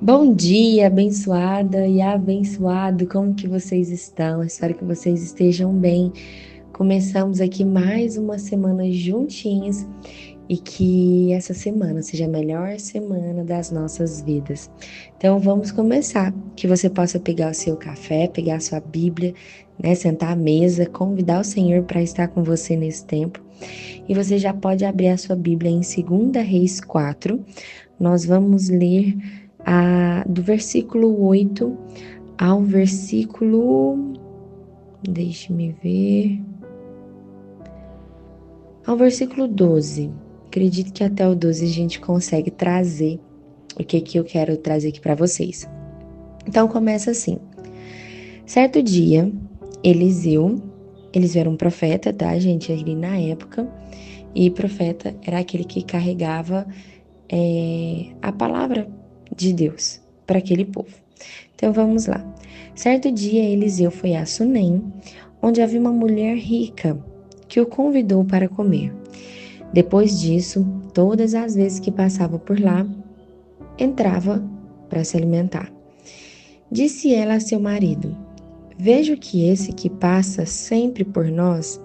Bom dia, abençoada e abençoado, como que vocês estão? Espero que vocês estejam bem. Começamos aqui mais uma semana juntinhos e que essa semana seja a melhor semana das nossas vidas. Então vamos começar, que você possa pegar o seu café, pegar a sua Bíblia, né, sentar à mesa, convidar o Senhor para estar com você nesse tempo. E você já pode abrir a sua Bíblia em 2 Reis 4. Nós vamos ler do versículo 8 ao versículo, deixe-me ver, ao versículo 12. Acredito que até o 12 a gente consegue trazer o que eu quero trazer aqui para vocês. Então começa assim. Certo dia, Eliseu era um profeta, tá, gente, ali na época, e profeta era aquele que carregava a palavra de Deus para aquele povo. Então vamos lá. Certo dia, Eliseu foi a Sunem, onde havia uma mulher rica que o convidou para comer. Depois disso, todas as vezes que passava por lá, entrava para se alimentar. Disse ela a seu marido: Vejo que esse que passa sempre por nós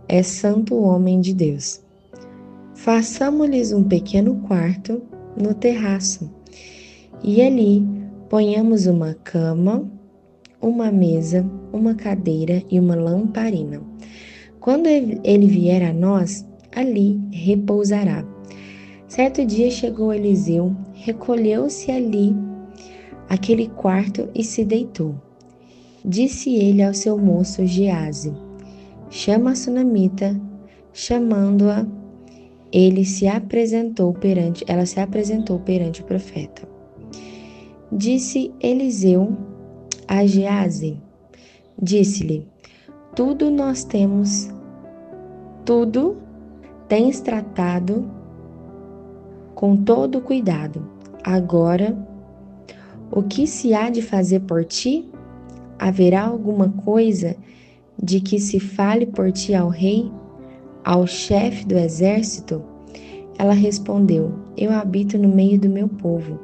é santo homem de Deus. Façamo-lhes um pequeno quarto no terraço e ali ponhamos uma cama, uma mesa, uma cadeira e uma lamparina. Quando ele vier a nós, ali repousará. Certo dia chegou Eliseu, recolheu-se ali, aquele quarto, e se deitou. Disse ele ao seu moço Geazi: Chama a sunamita. Chamando-a, ela se apresentou perante o profeta. Disse Eliseu a Geazi, disse-lhe: Tudo nós temos, tudo tens tratado com todo cuidado. Agora, o que se há de fazer por ti? Haverá alguma coisa de que se fale por ti ao rei, ao chefe do exército? Ela respondeu: Eu habito no meio do meu povo.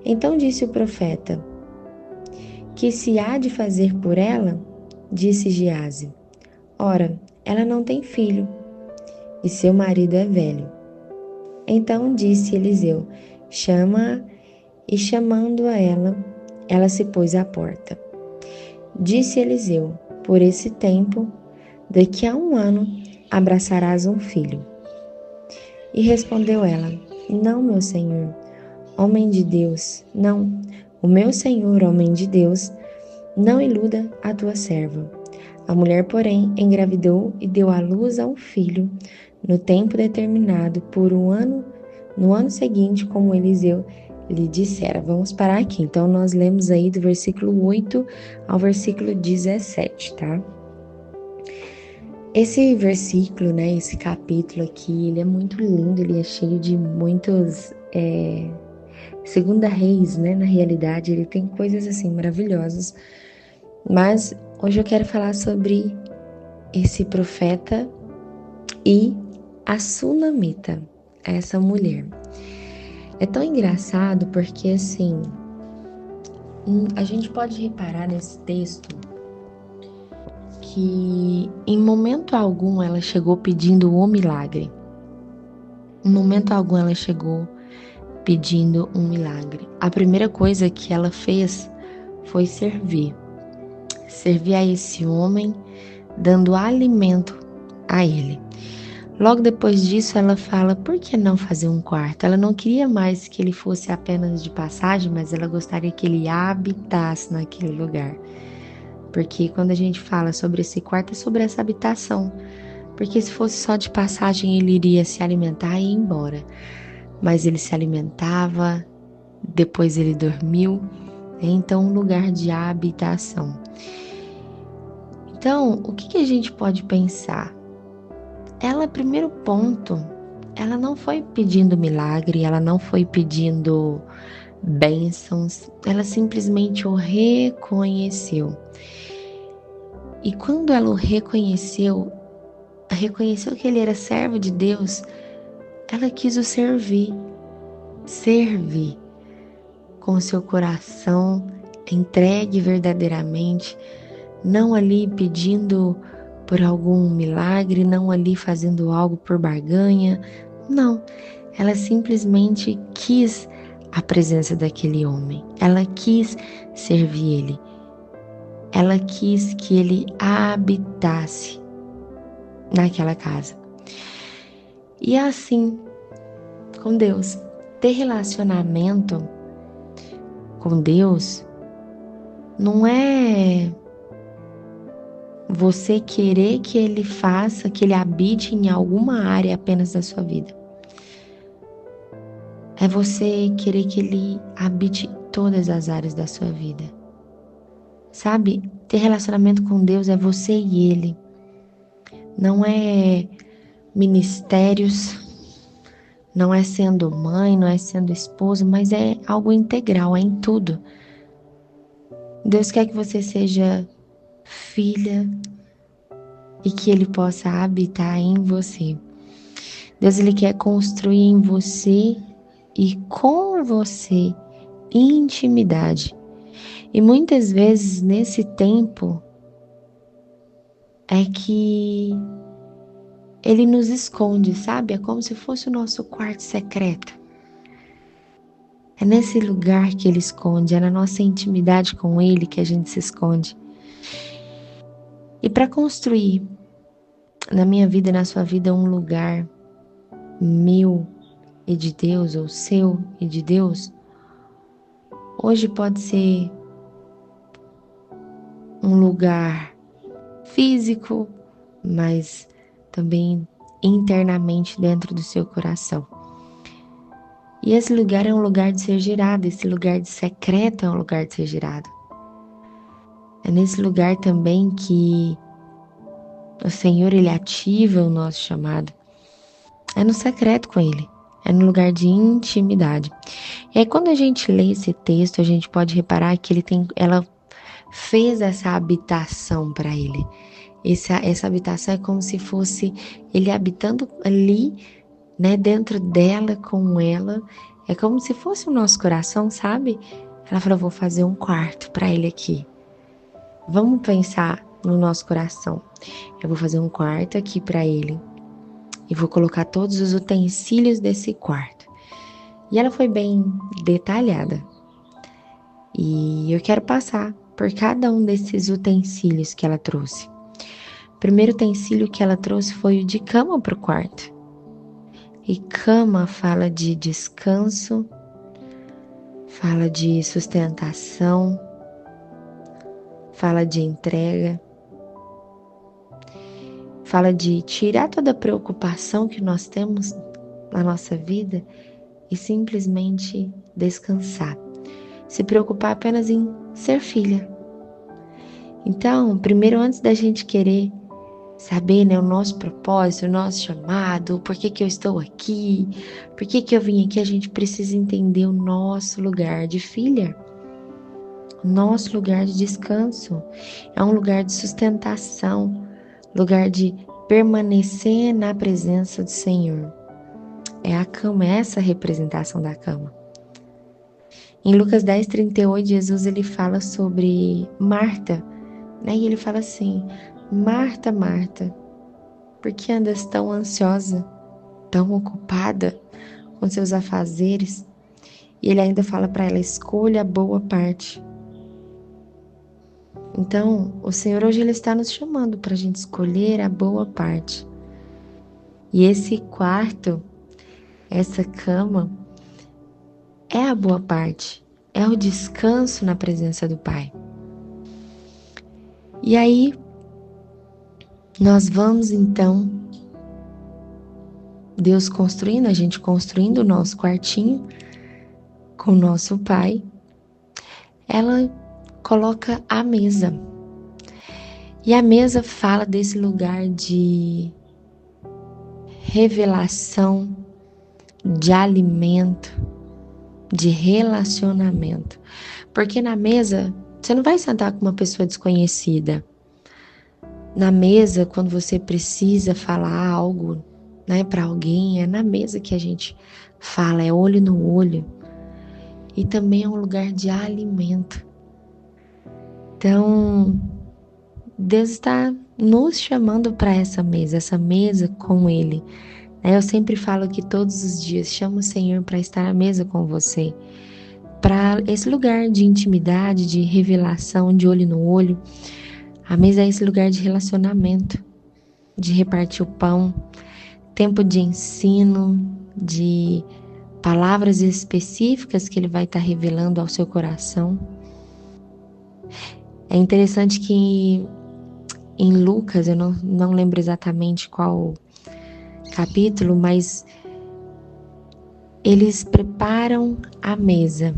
Então disse o profeta: Que se há de fazer por ela? Disse Geazi: Ora, ela não tem filho, e seu marido é velho. Então disse Eliseu: Chama-a. E chamando-a ela se pôs à porta. Disse Eliseu: Por esse tempo, daqui a 1 ano, abraçarás um filho. E respondeu ela: Não, meu senhor, homem de Deus, não. O meu senhor, homem de Deus, não iluda a tua serva. A mulher, porém, engravidou e deu à luz a um filho no tempo determinado por 1 ano, no ano seguinte, como Eliseu lhe dissera. Vamos parar aqui. Então, nós lemos aí do versículo 8 ao versículo 17, tá? Esse versículo, né, esse capítulo aqui, ele é muito lindo, ele é cheio de muitos, Segunda Reis, né, na realidade, ele tem coisas assim maravilhosas, mas hoje eu quero falar sobre esse profeta e a sunamita, essa mulher. É tão engraçado porque, assim, a gente pode reparar nesse texto que em momento algum ela chegou pedindo o milagre. Em momento algum ela chegou pedindo um milagre. A primeira coisa que ela fez foi servir. Servir a esse homem, dando alimento a ele. Logo depois disso, ela fala: por que não fazer um quarto? Ela não queria mais que ele fosse apenas de passagem, mas ela gostaria que ele habitasse naquele lugar. Porque quando a gente fala sobre esse quarto, é sobre essa habitação. Porque se fosse só de passagem, ele iria se alimentar e ir embora. Mas ele se alimentava, depois ele dormiu. Então, um lugar de habitação. Então, o que a gente pode pensar? Ela, primeiro ponto, ela não foi pedindo milagre, ela não foi pedindo bênçãos, ela simplesmente o reconheceu. E quando ela o reconheceu que ele era servo de Deus, ela quis o servir. com o seu coração entregue verdadeiramente, não ali pedindo por algum milagre, não ali fazendo algo por barganha. Não, ela simplesmente quis a presença daquele homem, ela quis servir ele, ela quis que ele habitasse naquela casa. E é assim com Deus. Ter relacionamento com Deus não é você querer que Ele faça, que Ele habite em alguma área apenas da sua vida. É você querer que Ele habite em todas as áreas da sua vida. Sabe? Ter relacionamento com Deus é você e Ele. Não é ministérios, não é sendo mãe, não é sendo esposa, mas é algo integral, é em tudo. Deus quer que você seja filha e que Ele possa habitar em você. Deus, Ele quer construir em você e com você intimidade. E muitas vezes nesse tempo é que Ele nos esconde, sabe? É como se fosse o nosso quarto secreto. É nesse lugar que Ele esconde, é na nossa intimidade com Ele que a gente se esconde. E para construir na minha vida e na sua vida um lugar meu e de Deus, ou seu e de Deus, hoje pode ser um lugar físico, mas também internamente dentro do seu coração. E esse lugar é um lugar de ser girado, esse lugar de secreto é um lugar de ser girado. É nesse lugar também que o Senhor, Ele ativa o nosso chamado. É no secreto com Ele, é no lugar de intimidade. E aí quando a gente lê esse texto, a gente pode reparar que ela fez essa habitação para Ele. Essa habitação é como se fosse Ele habitando ali, né, dentro dela, com ela. É como se fosse o nosso coração, sabe? Ela falou, vou fazer um quarto para Ele aqui. Vamos pensar no nosso coração. Eu vou fazer um quarto aqui para Ele e vou colocar todos os utensílios desse quarto. E ela foi bem detalhada. E eu quero passar por cada um desses utensílios que ela trouxe. O primeiro utensílio que ela trouxe foi o de cama para o quarto. E cama fala de descanso, fala de sustentação, fala de entrega, fala de tirar toda a preocupação que nós temos na nossa vida e simplesmente descansar. Se preocupar apenas em ser filha. Então, primeiro, antes da gente querer saber, né, o nosso propósito, o nosso chamado, por que eu estou aqui, por que eu vim aqui, a gente precisa entender o nosso lugar de filha. O nosso lugar de descanso. É um lugar de sustentação, lugar de permanecer na presença do Senhor. É a cama, é essa a representação da cama. Em Lucas 10:38, Jesus ele fala sobre Marta, né? E ele fala assim, Marta, Marta, por que andas tão ansiosa, tão ocupada com seus afazeres? E ele ainda fala para ela, escolha a boa parte. Então, o Senhor hoje ele está nos chamando para a gente escolher a boa parte. E esse quarto, essa cama, é a boa parte, é o descanso na presença do Pai. E aí, nós vamos então, Deus construindo, a gente construindo o nosso quartinho com o nosso Pai, ela coloca a mesa. E a mesa fala desse lugar de revelação, de alimento, de relacionamento. Porque na mesa, você não vai sentar com uma pessoa desconhecida. Na mesa, quando você precisa falar algo, né, para alguém, é na mesa que a gente fala, é olho no olho. e também é um lugar de alimento. Então, Deus está nos chamando para essa mesa com Ele. Eu sempre falo que todos os dias chamo o Senhor para estar à mesa com você, para esse lugar de intimidade, de revelação, de olho no olho. A mesa é esse lugar de relacionamento, de repartir o pão, tempo de ensino, de palavras específicas que Ele vai estar revelando ao seu coração. É interessante que em Lucas, eu não lembro exatamente qual capítulo, mas eles preparam a mesa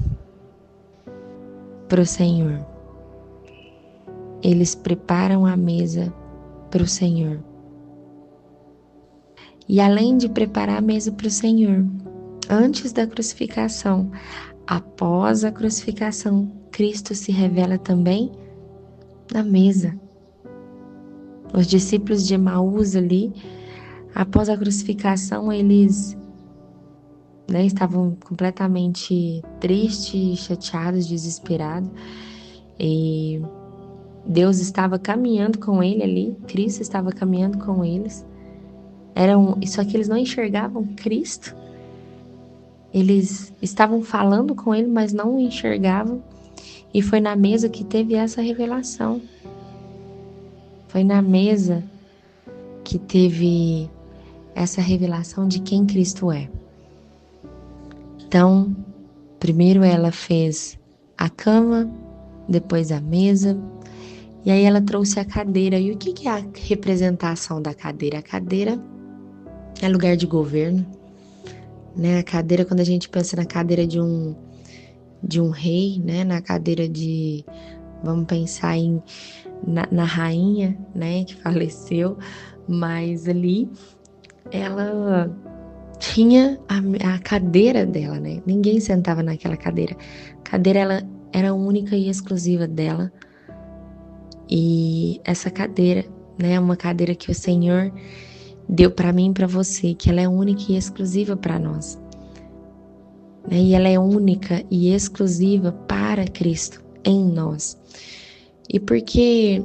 para o Senhor. Eles preparam a mesa para o Senhor. E além de preparar a mesa para o Senhor, antes da crucificação, após a crucificação, Cristo se revela também na mesa. Os discípulos de Emaús ali, após a crucificação, eles estavam completamente tristes, chateados, desesperados. E Deus estava caminhando com ele ali, Cristo estava caminhando com eles. Só que eles não enxergavam Cristo. Eles estavam falando com ele, mas não o enxergavam. E foi na mesa que teve essa revelação. Foi na mesa que teve essa revelação de quem Cristo é. Então, primeiro ela fez a cama, depois a mesa, e aí ela trouxe a cadeira. E o que é a representação da cadeira? A cadeira é lugar de governo, né? A cadeira, quando a gente pensa na cadeira de um rei, né? Na cadeira vamos pensar na rainha, né? Que faleceu, mas ali ela tinha a cadeira dela, né? Ninguém sentava naquela cadeira. A cadeira ela era única e exclusiva dela. E essa cadeira, né? É uma cadeira que o Senhor deu para mim e para você, que ela é única e exclusiva para nós. E ela é única e exclusiva para Cristo em nós. E porque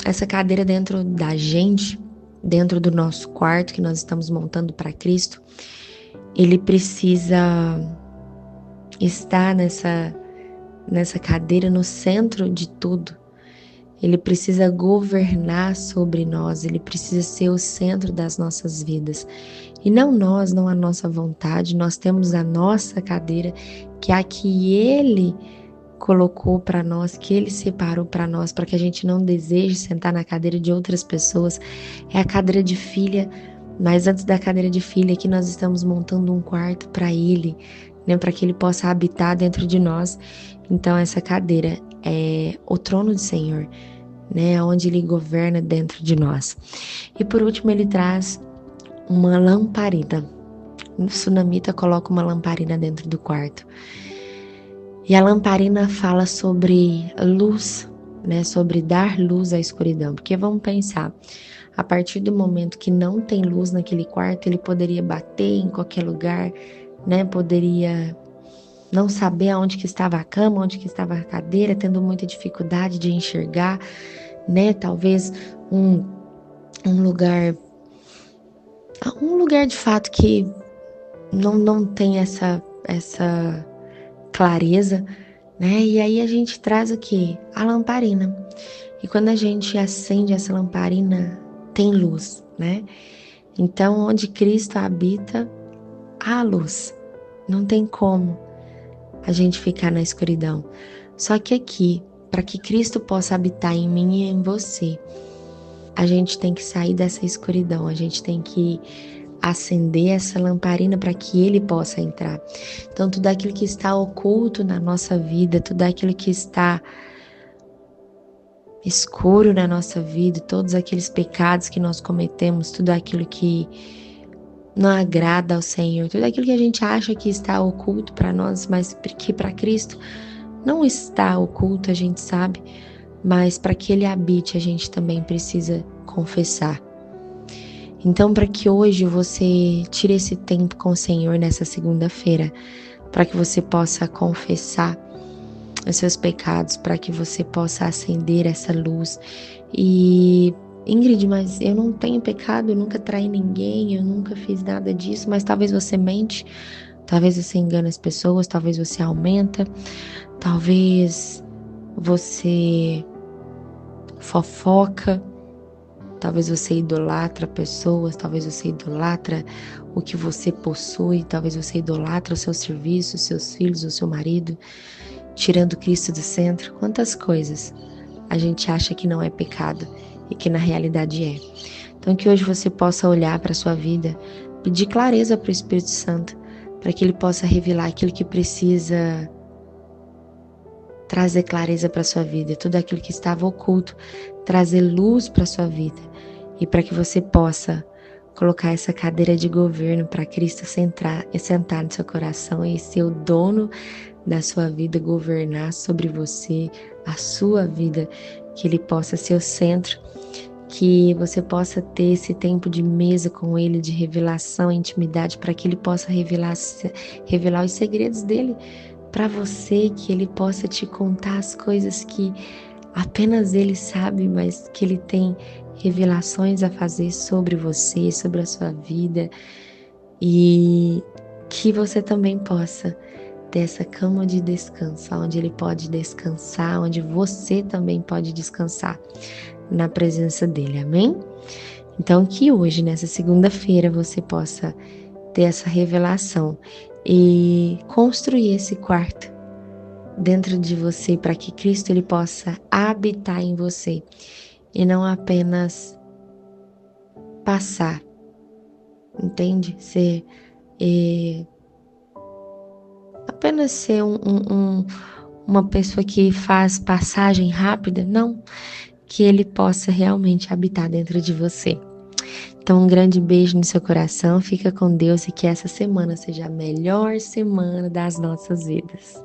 essa cadeira dentro da gente, dentro do nosso quarto que nós estamos montando para Cristo, ele precisa estar nessa cadeira no centro de tudo. Ele precisa governar sobre nós, ele precisa ser o centro das nossas vidas. E não nós, não a nossa vontade, nós temos a nossa cadeira, que é a que Ele colocou para nós, que Ele separou para nós, para que a gente não deseje sentar na cadeira de outras pessoas. É a cadeira de filha, mas antes da cadeira de filha, aqui nós estamos montando um quarto para Ele, né, para que Ele possa habitar dentro de nós. Então essa cadeira é o trono do Senhor, né, onde Ele governa dentro de nós. E por último ele traz uma lamparina. O sunamita coloca uma lamparina dentro do quarto. E a lamparina fala sobre luz, né, sobre dar luz à escuridão. Porque vamos pensar, a partir do momento que não tem luz naquele quarto, ele poderia bater em qualquer lugar, né, poderia não saber aonde que estava a cama, onde que estava a cadeira, tendo muita dificuldade de enxergar, né? Talvez um lugar de fato que não tem essa clareza, né? E aí a gente traz aqui a lamparina. E quando a gente acende essa lamparina, tem luz, né? Então, onde Cristo habita, há luz. Não tem como a gente ficar na escuridão. Só que aqui, para que Cristo possa habitar em mim e em você, a gente tem que sair dessa escuridão, a gente tem que acender essa lamparina para que Ele possa entrar. Então, tudo aquilo que está oculto na nossa vida, tudo aquilo que está escuro na nossa vida, todos aqueles pecados que nós cometemos, tudo aquilo que não agrada ao Senhor, tudo aquilo que a gente acha que está oculto para nós, mas que para Cristo não está oculto, a gente sabe, mas para que Ele habite, a gente também precisa confessar. Então, para que hoje você tire esse tempo com o Senhor nessa segunda-feira, para que você possa confessar os seus pecados, para que você possa acender essa luz. E Ingrid, mas eu não tenho pecado, eu nunca traí ninguém, eu nunca fiz nada disso, mas talvez você mente, talvez você engana as pessoas, talvez você aumenta, talvez você fofoca, talvez você idolatra pessoas, talvez você idolatra o que você possui, talvez você idolatra o seu serviço, os seus filhos, o seu marido, tirando Cristo do centro. Quantas coisas a gente acha que não é pecado e que na realidade é. Então que hoje você possa olhar para a sua vida, pedir clareza para o Espírito Santo, para que ele possa revelar aquilo que precisa trazer clareza para a sua vida, tudo aquilo que estava oculto, trazer luz para a sua vida, e para que você possa colocar essa cadeira de governo para Cristo sentar no seu coração e ser o dono da sua vida, governar sobre você, a sua vida, que ele possa ser o centro, que você possa ter esse tempo de mesa com ele, de revelação, intimidade, para que ele possa revelar os segredos dele para você, que ele possa te contar as coisas que apenas ele sabe, mas que ele tem revelações a fazer sobre você, sobre a sua vida, e que você também possa ter essa cama de descanso, onde ele pode descansar, onde você também pode descansar na presença dele, amém? Então que hoje, nessa segunda-feira, você possa ter essa revelação e construir esse quarto dentro de você para que Cristo ele possa habitar em você e não apenas passar, entende? Apenas ser uma pessoa que faz passagem rápida, não, que ele possa realmente habitar dentro de você. Então, um grande beijo no seu coração, fica com Deus e que essa semana seja a melhor semana das nossas vidas.